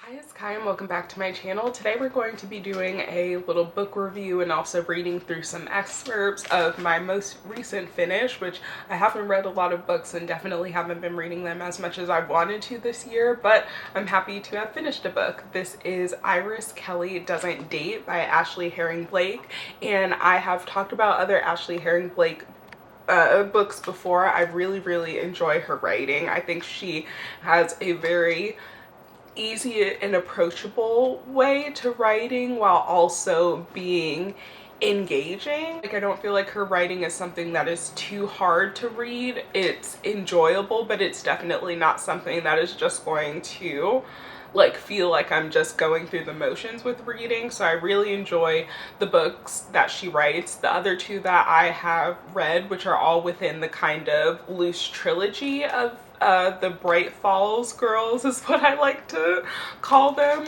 Hi, it's Kai and welcome back to my channel. Today we're going to be doing a little book review and also reading through some excerpts of my most recent finish, which I haven't read a lot of books and definitely haven't been reading them as much as I wanted to this year, but I'm happy to have finished a book. This is Iris Kelly Doesn't Date by Ashley Herring Blake, and I have talked about other Ashley Herring Blake books before. I really enjoy her writing. I think she has a very easy and approachable way to writing while also being engaging. Like, I don't feel like her writing is something that is too hard to read. It's enjoyable, but it's definitely not something that is just going to like feel like I'm just going through the motions with reading. So I really enjoy the books that she writes. The other two that I have read, which are all within the kind of loose trilogy of the Bright Falls girls is what I like to call them,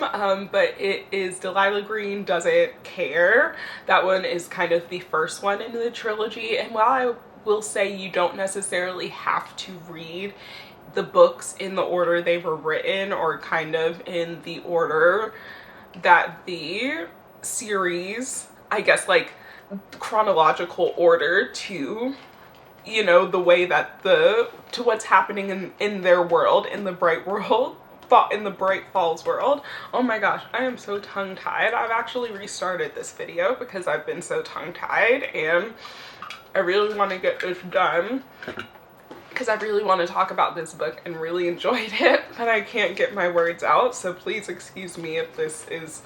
but it is Delilah Green Doesn't Care. That one is kind of the first one in the trilogy, and while I will say you don't necessarily have to read the books in the order they were written or kind of in the order that the series, I guess, like chronological order to, you know, the way that to what's happening in their world, in the Bright Falls world. Oh my gosh, I am so tongue-tied. I've actually restarted this video because I've been so tongue-tied and I really want to get this done because I really want to talk about this book and really enjoyed it, but I can't get my words out, so please excuse me if this is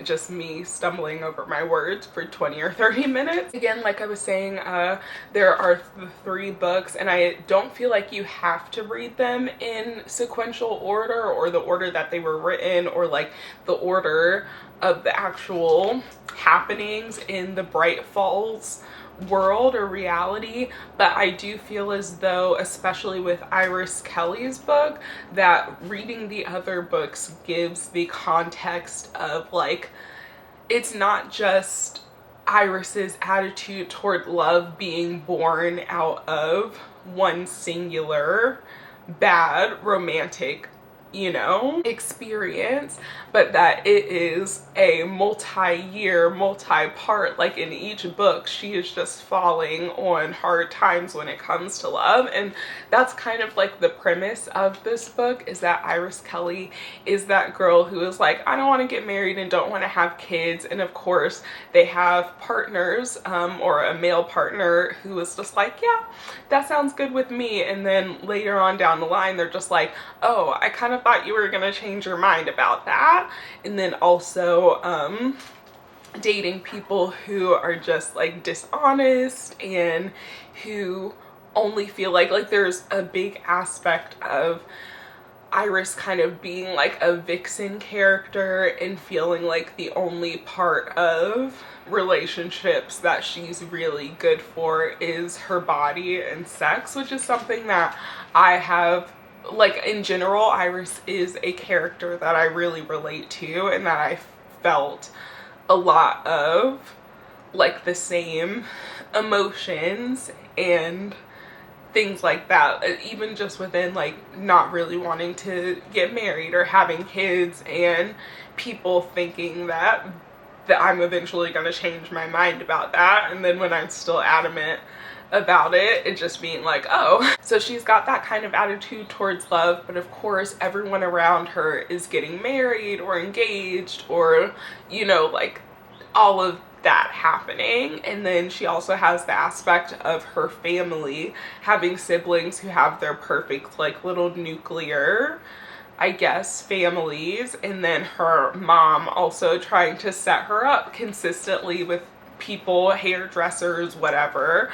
just me stumbling over my words for 20 or 30 minutes. Again, like I was saying, there are the 3 books, and I don't feel like you have to read them in sequential order or the order that they were written or like the order of the actual happenings in the Bright Falls world or reality, but I do feel as though, especially with Iris Kelly's book, that reading the other books gives the context of like, it's not just Iris's attitude toward love being born out of one singular bad romantic, you know, experience, but that it is a multi-year, multi-part, like in each book she is just falling on hard times when it comes to love. And that's kind of like the premise of this book, is that Iris Kelly is that girl who is like, I don't want to get married and don't want to have kids, and of course they have partners or a male partner who is just like, yeah, that sounds good with me, and then later on down the line they're just like, oh, I kind of thought you were gonna change your mind about that. And then also dating people who are just like dishonest and who only feel like there's a big aspect of Iris kind of being like a vixen character and feeling like the only part of relationships that she's really good for is her body and sex, which is something that I have, like, in general, Iris is a character that I really relate to and that I felt a lot of like the same emotions and things like that, even just within like not really wanting to get married or having kids and people thinking that I'm eventually going to change my mind about that, and then when I'm still adamant about it just being like, oh. So she's got that kind of attitude towards love, but of course everyone around her is getting married or engaged or, you know, like all of that happening. And then she also has the aspect of her family having siblings who have their perfect like little nuclear, I guess, families, and then her mom also trying to set her up consistently with people, hairdressers, whatever,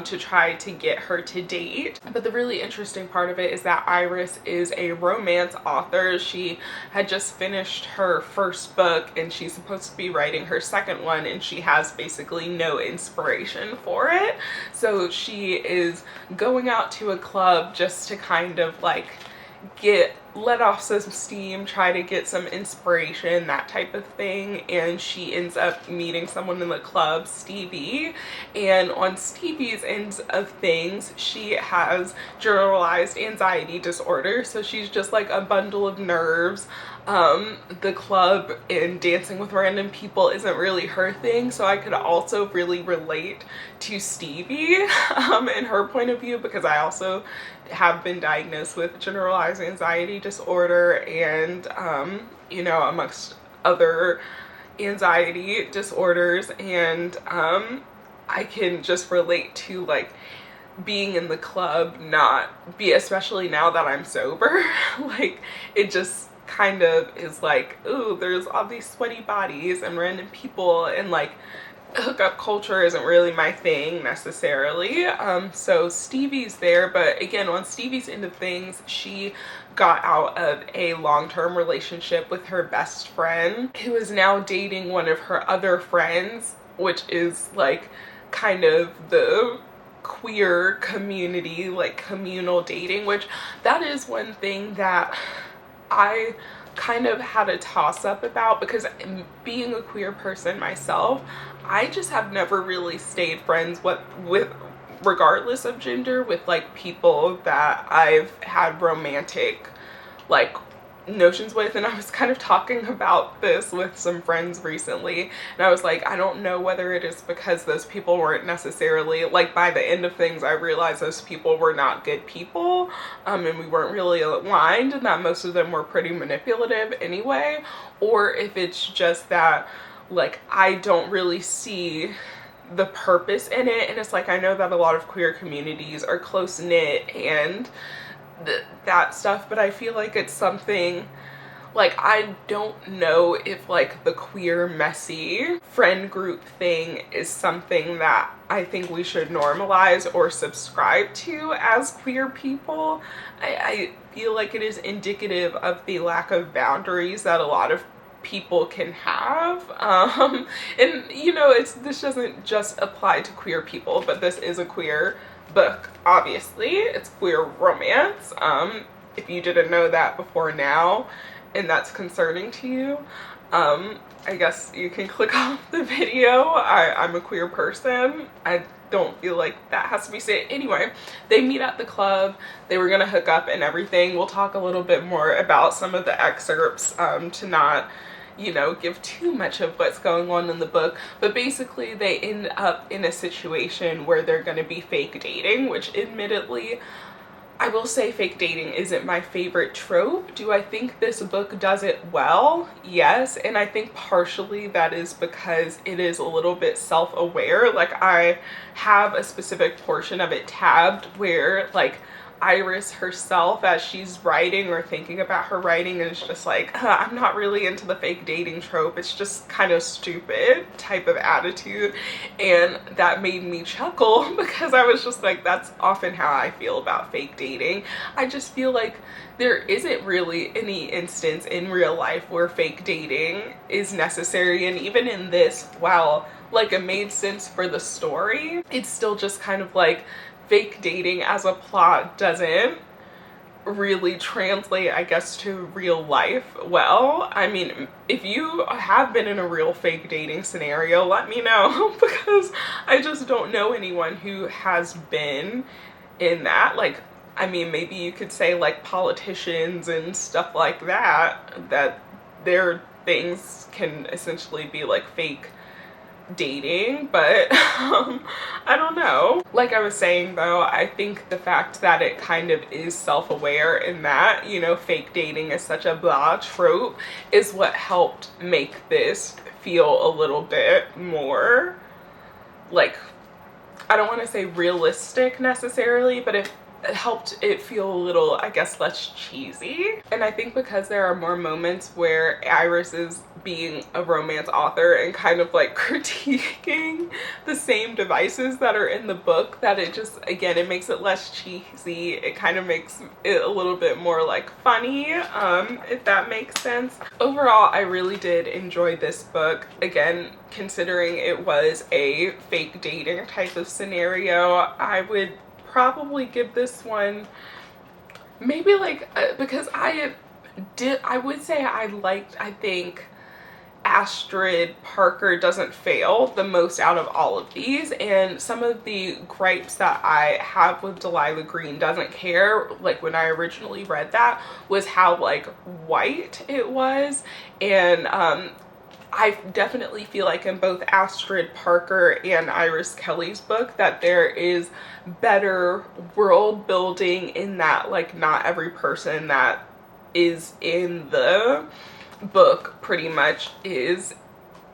to try to get her to date. But the really interesting part of it is that Iris is a romance author. She had just finished her first book and she's supposed to be writing her second one, and she has basically no inspiration for it. So she is going out to a club just to kind of like let off some steam, try to get some inspiration, that type of thing. And she ends up meeting someone in the club, Stevie, and on Stevie's ends of things she has generalized anxiety disorder. So she's just like a bundle of nerves, the club and dancing with random people isn't really her thing, so I could also really relate to Stevie and her point of view, because I also have been diagnosed with generalized anxiety disorder and you know, amongst other anxiety disorders, and I can just relate to like being in the club, not be, especially now that I'm sober, like it just kind of is like, ooh, there's all these sweaty bodies and random people, and like hookup culture isn't really my thing necessarily. So Stevie's there, but again, on Stevie's end of things, she got out of a long-term relationship with her best friend, who is now dating one of her other friends, which is like kind of the queer community, like communal dating, which that is one thing that I kind of had a toss up about, because being a queer person myself, I just have never really stayed friends with regardless of gender, with like people that I've had romantic like notions with. And I was kind of talking about this with some friends recently, and I was like, I don't know whether it is because those people weren't necessarily, like, by the end of things I realized those people were not good people, and we weren't really aligned, and that most of them were pretty manipulative anyway, or if it's just that like I don't really see the purpose in it. And it's like, I know that a lot of queer communities are close-knit and that stuff, but I feel like it's something like, I don't know if like the queer messy friend group thing is something that I think we should normalize or subscribe to as queer people. I feel like it is indicative of the lack of boundaries that a lot of people can have, and you know, this doesn't just apply to queer people, but this is a queer book, obviously. It's queer romance. If you didn't know that before now and that's concerning to you, I guess you can click off the video. I'm a queer person. I don't feel like that has to be said. Anyway, they meet at the club. They were gonna hook up and everything. We'll talk a little bit more about some of the excerpts to not, you know, give too much of what's going on in the book, but basically they end up in a situation where they're going to be fake dating, which admittedly, I will say fake dating isn't my favorite trope. Do I think this book does it well? Yes, and I think partially that is because it is a little bit self-aware. Like, I have a specific portion of it tabbed where like Iris herself, as she's writing or thinking about her writing, is just like, I'm not really into the fake dating trope, it's just kind of stupid type of attitude. And that made me chuckle because I was just like, that's often how I feel about fake dating. I just feel like there isn't really any instance in real life where fake dating is necessary. And even in this, while like it made sense for the story, it's still just kind of like fake dating as a plot doesn't really translate, I guess, to real life well. I mean, if you have been in a real fake dating scenario, let me know, because I just don't know anyone who has been in that. Like, I mean, maybe you could say like politicians and stuff like that, that their things can essentially be like fake dating, but I don't know. Like I was saying though, I think the fact that it kind of is self-aware in that, you know, fake dating is such a blah trope is what helped make this feel a little bit more like, I don't want to say realistic necessarily, but it helped it feel a little, I guess, less cheesy. And I think because there are more moments where Iris is being a romance author and kind of like critiquing the same devices that are in the book, that it just, again, it makes it less cheesy. It kind of makes it a little bit more like funny, if that makes sense. Overall, I really did enjoy this book. Again, considering it was a fake dating type of scenario, I would probably give this one maybe like because I would say I liked, I think, Astrid Parker doesn't fail the most out of all of these, and some of the gripes that I have with Delilah Green Doesn't Care, like when I originally read that, was how like white it was. And I definitely feel like in both Astrid Parker and Iris Kelly's book that there is better world building in that like not every person that is in the book pretty much is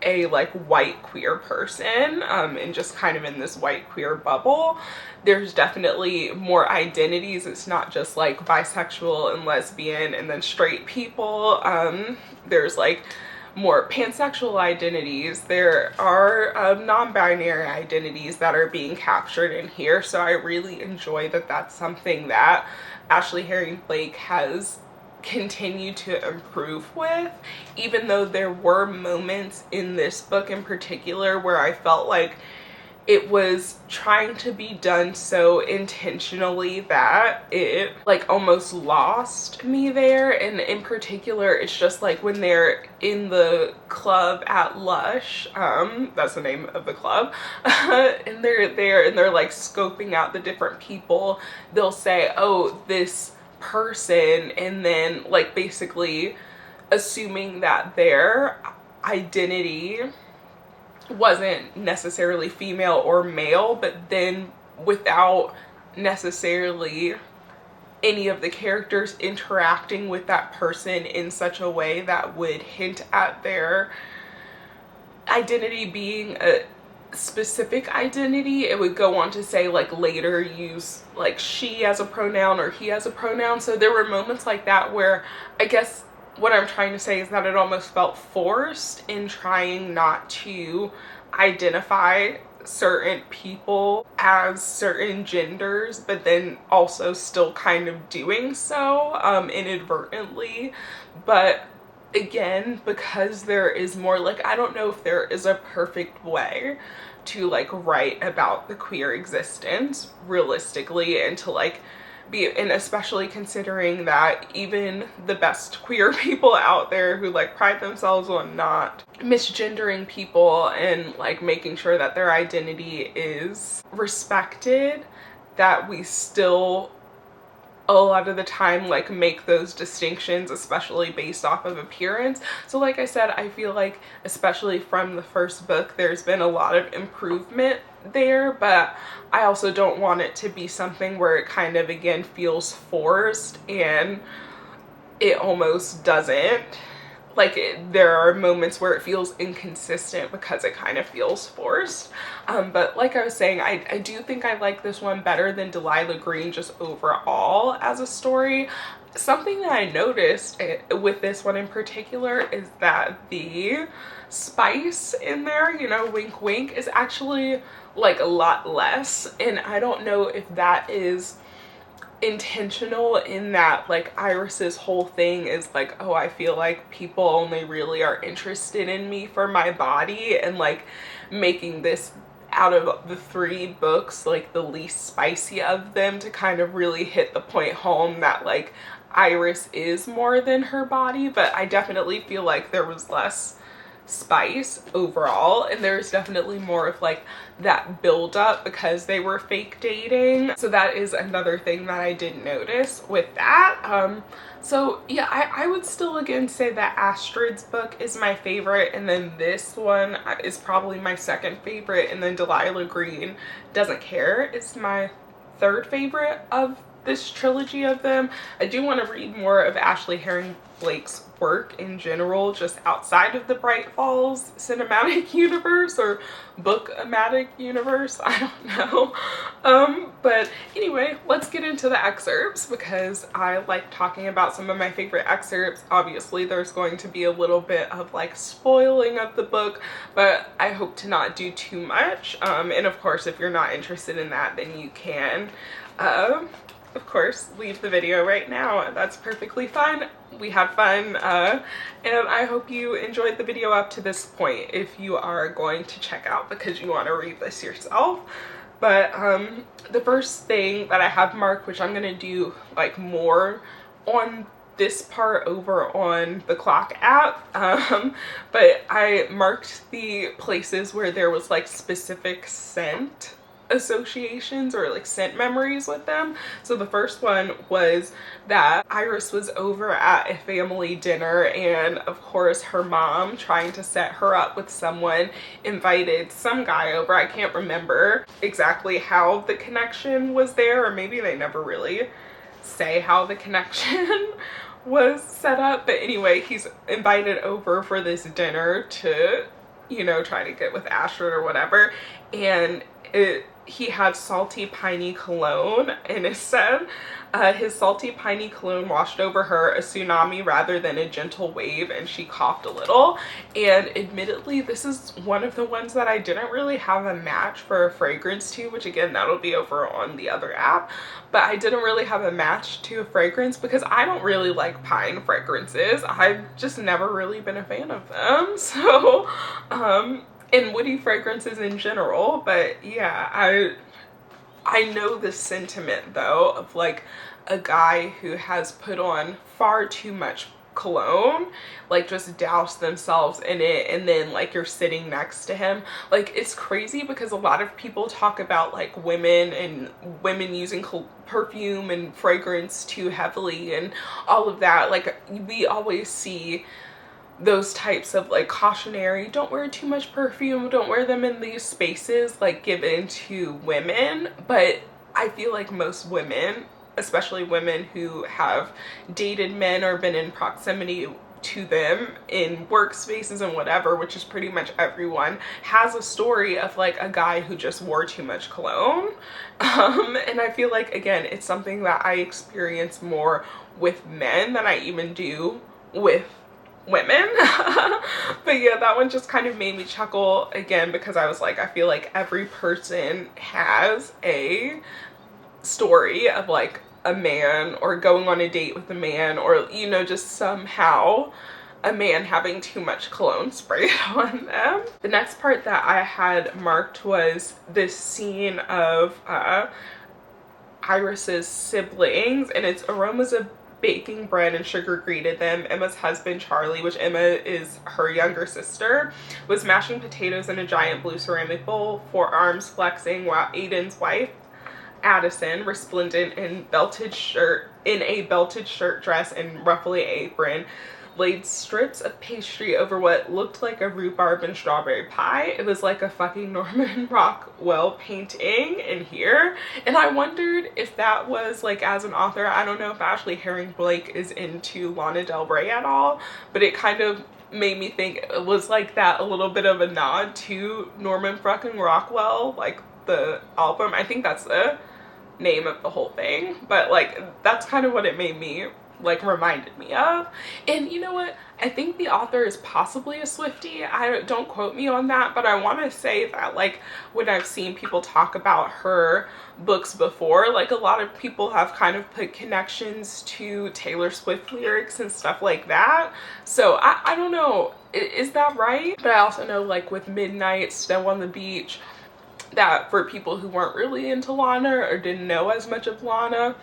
a like white queer person, and just kind of in this white queer bubble. There's definitely more identities. It's not just like bisexual and lesbian and then straight people. There's like more pansexual identities. There are non-binary identities that are being captured in here, so I really enjoy that that's something that Ashley Herring Blake has continue to improve with, even though there were moments in this book in particular where I felt like it was trying to be done so intentionally that it like almost lost me there. And in particular, it's just like when they're in the club at Lush, that's the name of the club, and they're there and they're like scoping out the different people. They'll say, oh, this person, and then like basically assuming that their identity wasn't necessarily female or male, but then without necessarily any of the characters interacting with that person in such a way that would hint at their identity being a specific identity. It would go on to say like later use like she as a pronoun or he as a pronoun. So there were moments like that where I guess what I'm trying to say is that it almost felt forced in trying not to identify certain people as certain genders, but then also still kind of doing so inadvertently. But again, because there is more, like, I don't know if there is a perfect way to like write about the queer existence realistically and to like be, and especially considering that even the best queer people out there who like pride themselves on not misgendering people and like making sure that their identity is respected, that we still a lot of the time like make those distinctions, especially based off of appearance. So like I said, I feel like especially from the first book there's been a lot of improvement there, but I also don't want it to be something where it kind of again feels forced, and it almost doesn't. Like there are moments where it feels inconsistent because it kind of feels forced. But like I was saying, I do think I like this one better than Delilah Green just overall as a story. Something that I noticed with this one in particular is that the spice in there, you know, wink wink, is actually like a lot less. And I don't know if that is intentional, in that like Iris's whole thing is like, oh, I feel like people only really are interested in me for my body, and like making this out of the three books like the least spicy of them to kind of really hit the point home that like Iris is more than her body. But I definitely feel like there was less spice overall, and there's definitely more of like that build up because they were fake dating. So that is another thing that I did notice with that. So yeah, I would still again say that Astrid's book is my favorite, and then this one is probably my second favorite, and then Delilah Green Doesn't Care is my third favorite of this trilogy of them. I do want to read more of Ashley Herring Blake's work in general, just outside of the Bright Falls cinematic universe or book-matic universe, I don't know. But anyway, let's get into the excerpts because I like talking about some of my favorite excerpts. Obviously there's going to be a little bit of like spoiling of the book, but I hope to not do too much. And of course, if you're not interested in that, then you can of course leave the video right now. That's perfectly fine. We had fun, and I hope you enjoyed the video up to this point if you are going to check out because you want to read this yourself. But the first thing that I have marked, which I'm gonna do like more on this part over on the clock app, but I marked the places where there was like specific scent associations or like scent memories with them. So the first one was that Iris was over at a family dinner, and of course her mom, trying to set her up with someone, invited some guy over. I can't remember exactly how the connection was there, or maybe they never really say how the connection was set up, but anyway, he's invited over for this dinner to, you know, try to get with Astrid or whatever, and he had salty piney cologne, and it said his salty piney cologne washed over her a tsunami rather than a gentle wave, and she coughed a little. And admittedly, this is one of the ones that I didn't really have a match for a fragrance to, which again, that'll be over on the other app, but I didn't really have a match to a fragrance because I don't really like pine fragrances. I've just never really been a fan of them. So and woody fragrances in general. But yeah, I know the sentiment though of like a guy who has put on far too much cologne, like just douse themselves in it, and then like you're sitting next to him. Like, it's crazy because a lot of people talk about like women using perfume and fragrance too heavily and all of that. Like, we always see those types of like cautionary, don't wear too much perfume, don't wear them in these spaces, like given to women. But I feel like most women, especially women who have dated men or been in proximity to them in workspaces and whatever, which is pretty much everyone, has a story of like a guy who just wore too much cologne. And I feel like, again, it's something that I experience more with men than I even do with women. But yeah, that one just kind of made me chuckle again, because I was like, I feel like every person has a story of like a man, or going on a date with a man, or, you know, just somehow a man having too much cologne sprayed on them. The next part that I had marked was this scene of Iris's siblings, and it's aromas of baking bread and sugar greeted them. Emma's husband, Charlie, which Emma is her younger sister, was mashing potatoes in a giant blue ceramic bowl, forearms flexing, while Aiden's wife, Addison, resplendent in a belted shirt dress and ruffly apron, laid strips of pastry over what looked like a rhubarb and strawberry pie. It was like a fucking Norman Rockwell painting in here. And I wondered if that was like, as an author, I don't know if Ashley Herring Blake is into Lana Del Rey at all, but it kind of made me think it was like that, a little bit of a nod to Norman fucking Rockwell, like the album. I think that's the name of the whole thing, but like that's kind of what it made me like, reminded me of. And you know what, I think the author is possibly a Swiftie. Don't quote me on that, but I want to say that like when I've seen people talk about her books before, like a lot of people have kind of put connections to Taylor Swift lyrics and stuff like that. So I don't know, is that right? But I also know, like with Midnight, Snow on the Beach, that for people who weren't really into Lana or didn't know as much of Lana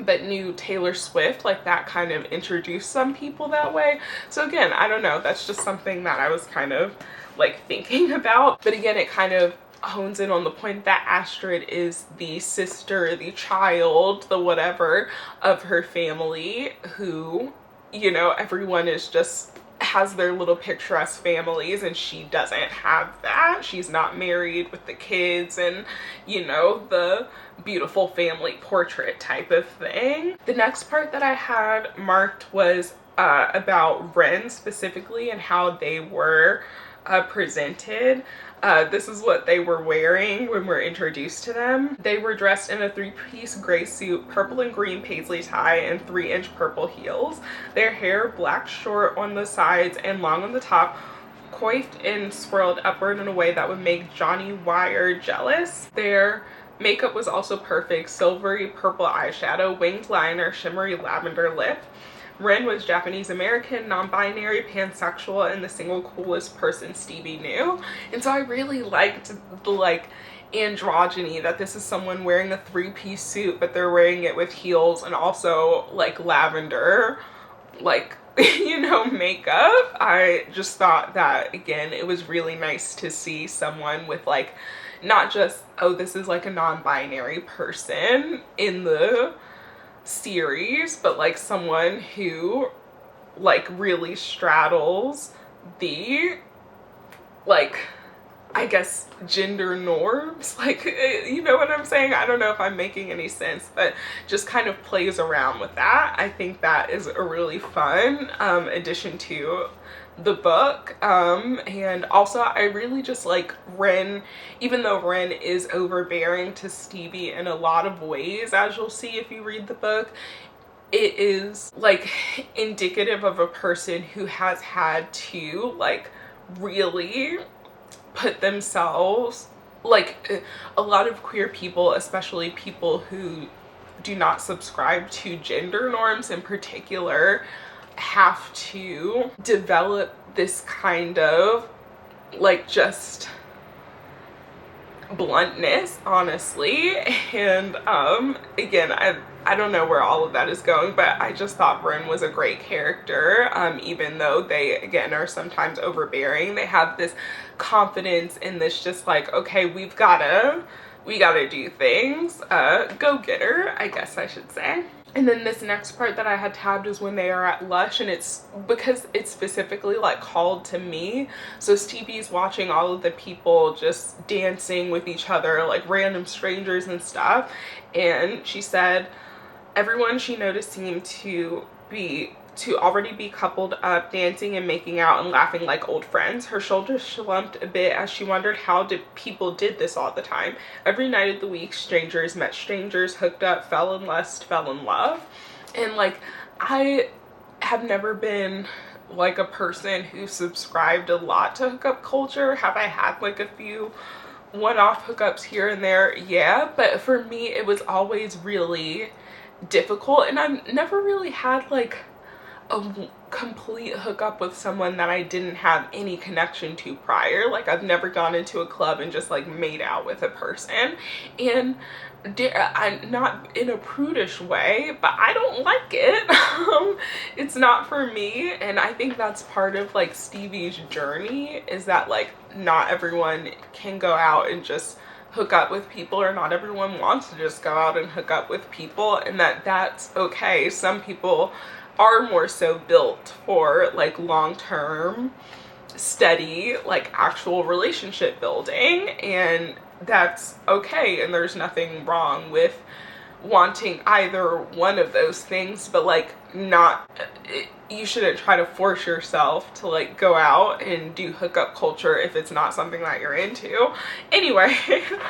but knew Taylor Swift, like that kind of introduced some people that way. So again, I don't know, that's just something that I was kind of like thinking about. But again, it kind of hones in on the point that Astrid is the sister, the child, the whatever of her family, who, you know, everyone is just has their little picturesque families, and she doesn't have that. She's not married with the kids and, you know, the beautiful family portrait type of thing. The next part that I had marked was about Ren specifically and how they were presented. This is what they were wearing when we're introduced to them. They were dressed in a three-piece gray suit, purple and green paisley tie, and 3-inch purple heels. Their hair black, short on the sides and long on the top, coiffed and swirled upward in a way that would make Johnny Wire jealous. Their makeup was also perfect: silvery purple eyeshadow, winged liner, shimmery lavender lip. Ren was Japanese American, non-binary, pansexual, and the single coolest person Stevie knew. And so I really liked the like androgyny, that this is someone wearing a 3-piece suit, but they're wearing it with heels and also like lavender like, you know, makeup. I just thought that, again, it was really nice to see someone with like, not just, oh, this is like a non-binary person in the series, but like someone who like really straddles the, like, I guess, gender norms. Like, you know what I'm saying? I don't know if I'm making any sense, but just kind of plays around with that. I think that is a really fun addition to the book. And also I really just like Ren, even though Ren is overbearing to Stevie in a lot of ways, as you'll see if you read the book, it is like indicative of a person who has had to like really put themselves, like a lot of queer people, especially people who do not subscribe to gender norms in particular, have to develop this kind of like just bluntness, honestly. And again, I don't know where all of that is going, but I just thought Bryn was a great character. Even though they, again, are sometimes overbearing, they have this confidence in this just like, okay, we gotta do things, go getter, I guess I should say. And then this next part that I had tabbed is when they are at Lush, and it's because it's specifically like called to me. So Stevie's watching all of the people just dancing with each other, like random strangers and stuff. And she said everyone she noticed seemed to already be coupled up, dancing and making out and laughing like old friends. Her shoulders slumped a bit as she wondered how people did this all the time. Every night of the week, strangers met strangers, hooked up, fell in lust, fell in love. And like, I have never been like a person who subscribed a lot to hookup culture. Have I had like a few one-off hookups here and there? Yeah, but for me it was always really difficult, and I've never really had like a complete hookup with someone that I didn't have any connection to prior. Like, I've never gone into a club and just like made out with a person, and I'm not in a prudish way, but I don't like it. It's not for me, and I think that's part of like Stevie's journey, is that like not everyone can go out and just hook up with people, or not everyone wants to just go out and hook up with people, and that's okay. Some people are more so built for like long-term, steady, like actual relationship building, and that's okay, and there's nothing wrong with wanting either one of those things, but like not, you shouldn't try to force yourself to like go out and do hookup culture if it's not something that you're into. Anyway,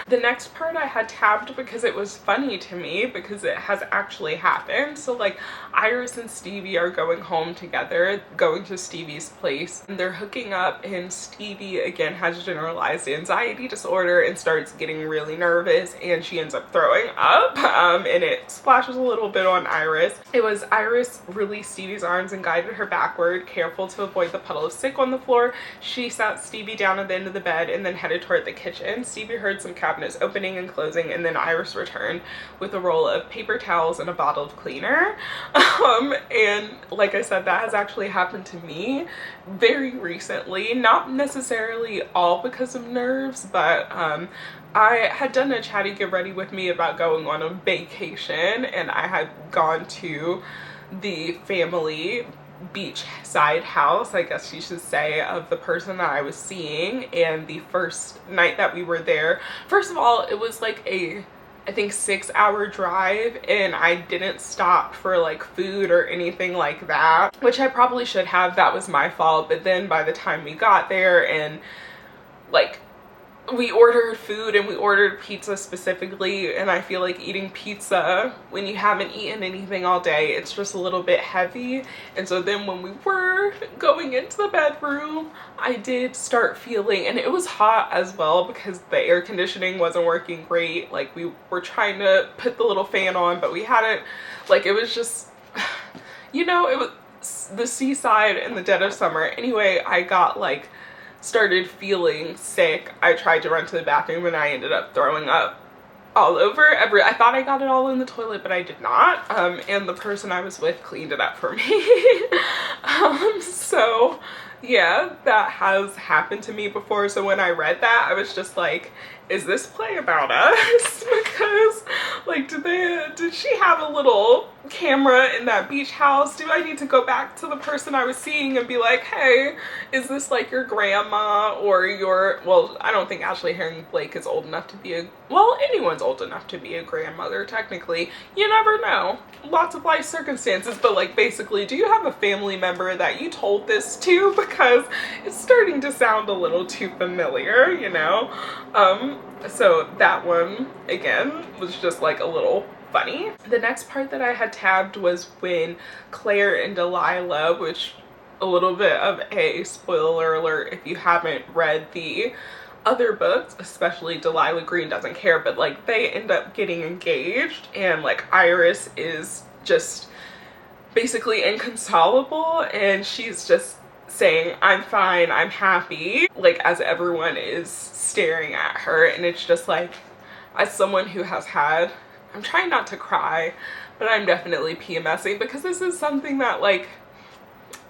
the next part I had tabbed because it was funny to me because it has actually happened. So like Iris and Stevie are going home together, going to Stevie's place, and they're hooking up, and Stevie again has generalized anxiety disorder and starts getting really nervous, and she ends up throwing up, and it splashes a little bit on Iris. It was Iris released Stevie's arms and guided her backward, careful to avoid the puddle of sick on the floor. She sat Stevie down at the end of the bed and then headed toward the kitchen. Stevie heard some cabinets opening and closing, and then Iris returned with a roll of paper towels and a bottle of cleaner. And like I said, that has actually happened to me very recently, not necessarily all because of nerves, but I had done a chatty get ready with me about going on a vacation, and I had gone to the family beachside house, I guess you should say, of the person that I was seeing. And the first night that we were there, first of all, it was like a, I think, 6-hour drive, and I didn't stop for like food or anything like that, which I probably should have. That was my fault. But then by the time we got there, and like we ordered food, and we ordered pizza specifically, and I feel like eating pizza when you haven't eaten anything all day, it's just a little bit heavy. And so then when we were going into the bedroom, I did start feeling, and it was hot as well because the air conditioning wasn't working great. Like, we were trying to put the little fan on, but we hadn't, like, it was just, you know, it was the seaside in the dead of summer. Anyway, I got like started feeling sick. I tried to run to the bathroom and I ended up throwing up all over I thought I got it all in the toilet, but I did not. And the person I was with cleaned it up for me. So yeah, that has happened to me before. So when I read that, I was just like, is this play about us? Because like, did she have a little camera in that beach house? Do I need to go back to the person I was seeing and be like, hey, is this like your grandma or your, well, I don't think Ashley Herring Blake is old enough to be a, well, anyone's old enough to be a grandmother technically. You never know. Lots of life circumstances, but like basically, do you have a family member that you told this to? Because it's starting to sound a little too familiar, you know? So that one again was just like a little funny. The next part that I had tabbed was when Claire and Delilah, which a little bit of a spoiler alert if you haven't read the other books, especially Delilah Green Doesn't Care, but like they end up getting engaged, and like Iris is just basically inconsolable, and she's just saying, I'm fine, I'm happy, like as everyone is staring at her. And it's just like, as someone who has had, I'm trying not to cry, but I'm definitely PMSing, because this is something that like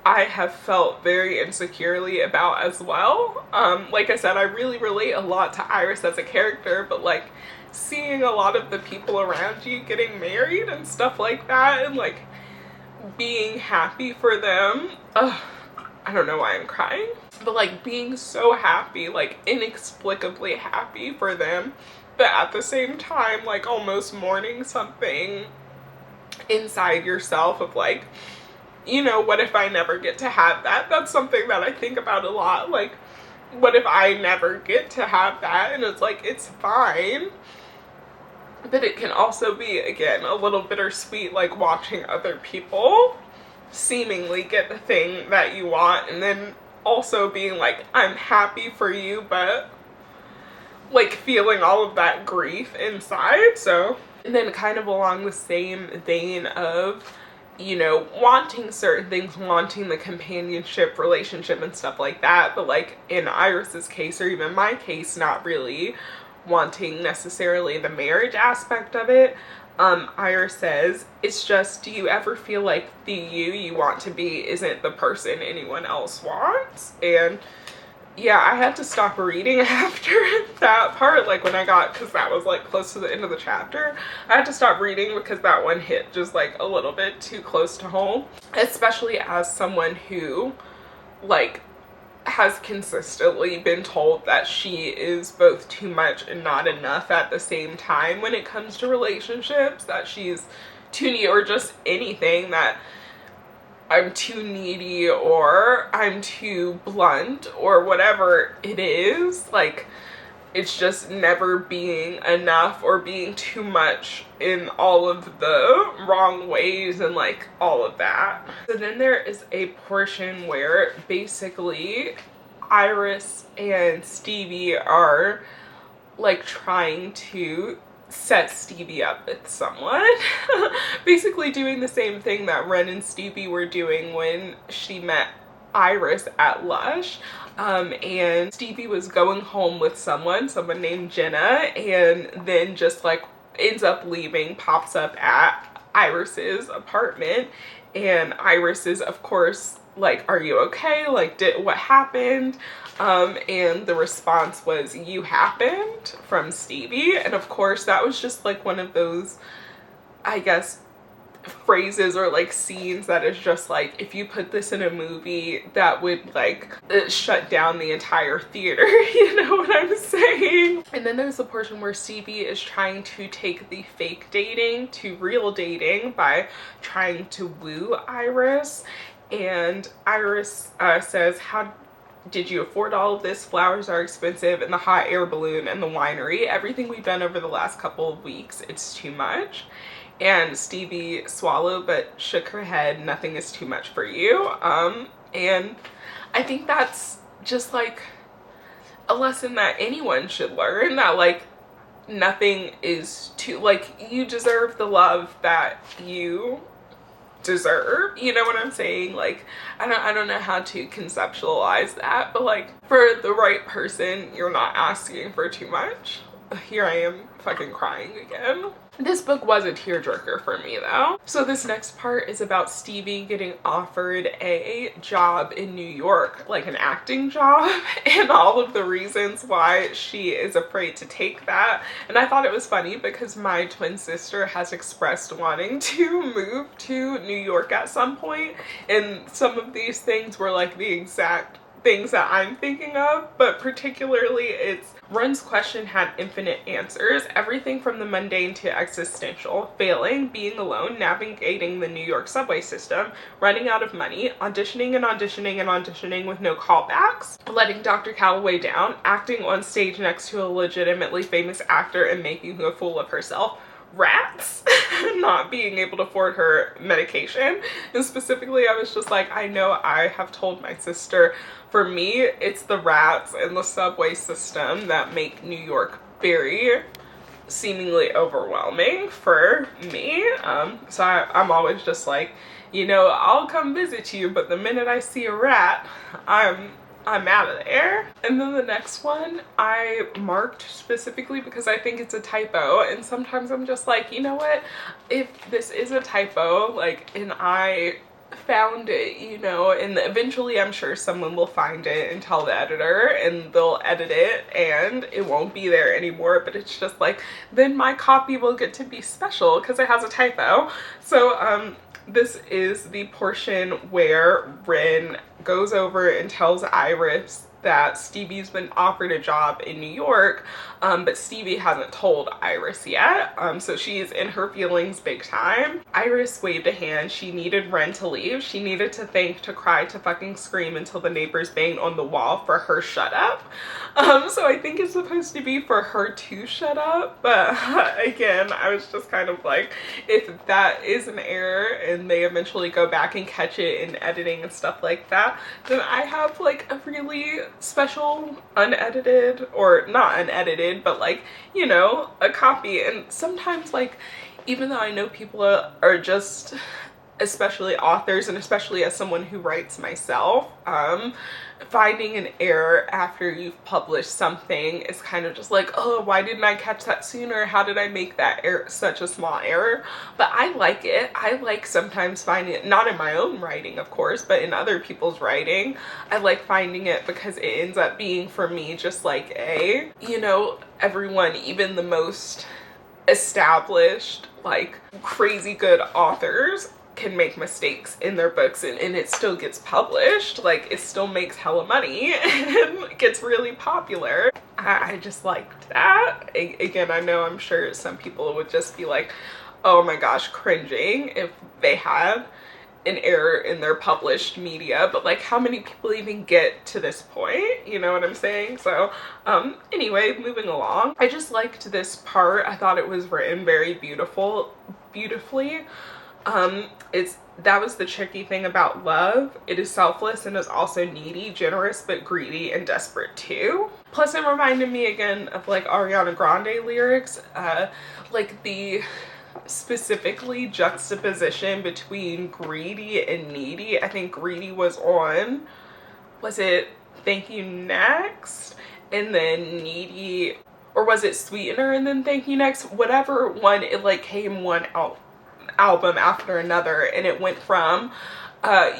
I have felt very insecurely about as well. Like I said, I really relate a lot to Iris as a character, but like seeing a lot of the people around you getting married and stuff like that, and like being happy for them, I don't know why I'm crying, but like being so happy, like inexplicably happy for them, but at the same time like almost mourning something inside yourself of like, you know, what if I never get to have that? That's something that I think about a lot. Like, what if I never get to have that? And it's like, it's fine. But it can also be, again, a little bittersweet, like watching other people seemingly get the thing that you want, and then also being like, I'm happy for you, but like feeling all of that grief inside. So, and then kind of along the same vein of, you know, wanting certain things, wanting the companionship relationship and stuff like that, but like in Iris's case, or even my case, not really wanting necessarily the marriage aspect of it. Iris says, it's just, do you ever feel like the you want to be isn't the person anyone else wants? And yeah, I had to stop reading after that part, like when I got, because that was like close to the end of the chapter, I had to stop reading because that one hit just like a little bit too close to home, especially as someone who like has consistently been told that she is both too much and not enough at the same time when it comes to relationships, that she's too needy, or just anything, that I'm too needy or I'm too blunt or whatever it is. Like, it's just never being enough or being too much in all of the wrong ways and like all of that. So then there is a portion where basically Iris and Stevie are like trying to set Stevie up with someone. Basically doing the same thing that Ren and Stevie were doing when she met Iris at Lush. And Stevie was going home with someone named Jenna, and then just like ends up leaving, pops up at Iris's apartment, and Iris is of course like, are you okay? Like, what happened? And the response was, you happened, from Stevie. And of course that was just like one of those, I guess, phrases or like scenes that is just like, if you put this in a movie, that would like shut down the entire theater. You know what I'm saying? And then there's a portion where Stevie is trying to take the fake dating to real dating by trying to woo Iris, and Iris says, how did you afford all of this? Flowers are expensive, and the hot air balloon and the winery, everything we've done over the last couple of weeks, it's too much. And Stevie swallowed but shook her head, nothing is too much for you. And I think that's just like a lesson that anyone should learn, that like nothing is too, like, you deserve the love that you deserve, you know what I'm saying? Like, I don't know how to conceptualize that, but like, for the right person, you're not asking for too much. Here I am fucking crying again. This book was a tearjerker for me though. So this next part is about Stevie getting offered a job in New York, like an acting job, and all of the reasons why she is afraid to take that. And I thought it was funny because my twin sister has expressed wanting to move to New York at some point, and some of these things were like the exact things that I'm thinking of, but particularly it's Run's question had infinite answers, everything from the mundane to existential: failing, being alone, navigating the New York subway system, running out of money, auditioning and auditioning and auditioning with no callbacks, letting Dr. Calloway down, acting on stage next to a legitimately famous actor and making a fool of herself, rats, not being able to afford her medication. And specifically, I was just like, I know I have told my sister, for me, it's the rats and the subway system that make New York very seemingly overwhelming for me. So I'm always just like, you know, I'll come visit you, but the minute I see a rat, I'm out of there. And then the next one I marked specifically because I think it's a typo, and sometimes I'm just like, you know what, if this is a typo, like, and I found it, you know, and eventually I'm sure someone will find it and tell the editor and they'll edit it and it won't be there anymore, but it's just like, then my copy will get to be special because it has a typo. So this is the portion where Ren goes over and tells Iris that Stevie's been offered a job in New York, but Stevie hasn't told Iris yet, so she is in her feelings big time. Iris waved a hand. She needed Ren to leave. She needed to think, to cry, to fucking scream until the neighbors banged on the wall for her shut up. So I think it's supposed to be for her to shut up, but again, I was just kind of like, if that is an error and they eventually go back and catch it in editing and stuff like that, then I have like a really special unedited, or not unedited, but like, you know, a copy. And sometimes, like, even though I know people are just, especially authors, and especially as someone who writes myself, finding an error after you've published something is kind of just like, oh, why didn't I catch that sooner? How did I make that error such a small error? But I like it. I like sometimes finding it, not in my own writing, of course, but in other people's writing. I like finding it because it ends up being, for me, just like a, you know, everyone, even the most established, like, crazy good authors can make mistakes in their books, and it still gets published. Like, it still makes hella money and gets really popular. I just liked that. Again, I know I'm sure some people would just be like, oh my gosh, cringing if they had an error in their published media, but like, how many people even get to this point? You know what I'm saying? So anyway, moving along. I just liked this part. I thought it was written very beautifully. That was the tricky thing about love. It is selfless and is also needy, generous, but greedy and desperate too. Plus, it reminded me again of like Ariana Grande lyrics, like the specifically juxtaposition between greedy and needy. I think greedy was it Thank You Next? And then needy, or was it Sweetener and then Thank You Next? Whatever one, it like came one album after another, and it went from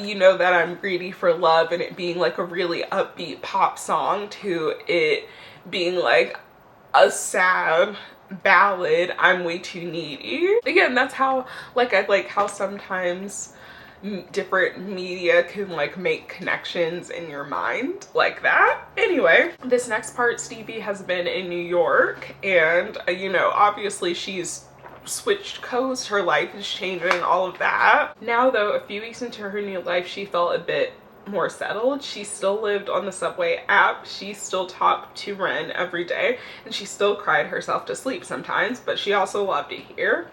you know that I'm greedy for love and it being like a really upbeat pop song to it being like a sad ballad, I'm way too needy. Again, that's how, like, I like how sometimes different media can like make connections in your mind like that. Anyway, this next part, Stevie has been in New York, and you know, obviously she's switched coast, her life is changing, all of that. Now though, a few weeks into her new life, she felt a bit more settled. She still lived on the subway app, she still talked to Ren every day, and she still cried herself to sleep sometimes, but she also loved it here.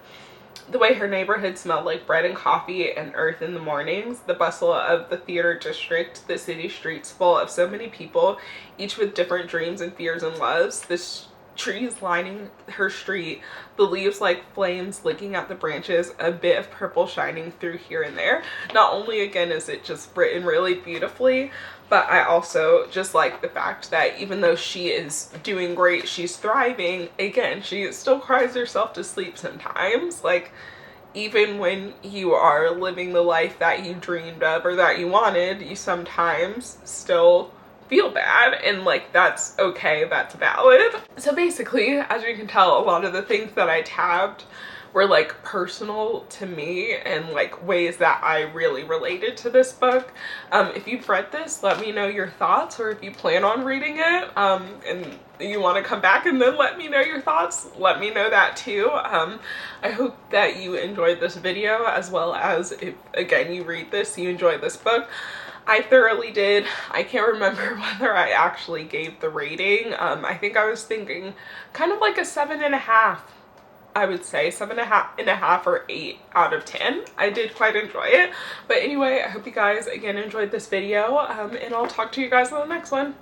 The way her neighborhood smelled like bread and coffee and earth in the mornings, the bustle of the theater district, the city streets full of so many people, each with different dreams and fears and loves, this trees lining her street, the leaves like flames licking at the branches, a bit of purple shining through here and there. Not only again is it just written really beautifully, but I also just like the fact that even though she is doing great, she's thriving, again, she still cries herself to sleep sometimes. Like, even when you are living the life that you dreamed of or that you wanted, you sometimes still feel bad, and like that's okay, that's valid. So basically, as you can tell, a lot of the things that I tabbed were like personal to me and like ways that I really related to this book. If you've read this, let me know your thoughts, or if you plan on reading it and you want to come back and then let me know your thoughts, let me know that too. I hope that you enjoyed this video, as well as if again you read this, you enjoyed this book. I thoroughly did. I can't remember whether I actually gave the rating. I think I was thinking kind of like a 7.5. I would say 7.5 or 8 out of 10. I did quite enjoy it. But anyway, I hope you guys again enjoyed this video, and I'll talk to you guys in the next one.